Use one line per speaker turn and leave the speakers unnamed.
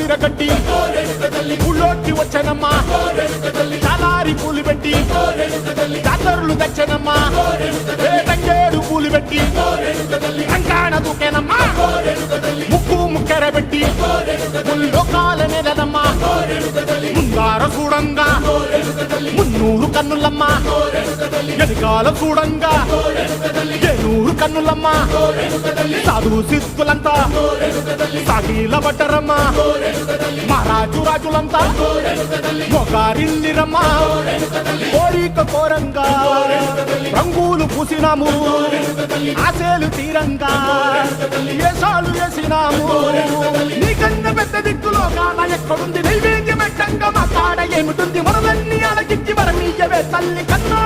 చీరగట్టి ఊళ్ళోకి వచ్చనమ్మా చాలారి పూలు పెట్టి జాతరులు తెచ్చనమ్మా తంగేడు పూలు పెట్టి కంకాణ దూకేనమ్మా ముక్కు ముక్కెర పెట్టి ముల్లోకాల నెలనమ్మా ముందార చూడంగా మున్నూరు కన్నులమ్మా ఎనకాల చూడంగా ఏనూరు కన్నులమ్మా సాధు సిద్ధులంతా సాగిల పడ్డరమ్మా మహారాజు రాజులంతా మొగారిల్లిరమ్మా కోరిక కోరంగా రంగులు పూసినాము ఆశలు తీరంగా ఏసాలు వేసినాము నీకన్నా పెద్ద దిక్కులో కాన ఎక్కడుంది నైవేద్యం ఎట్టంగా మా కాడ ఏమిటుంది మనలన్నీ అలకించి మరమీయవే తల్లి కన్నా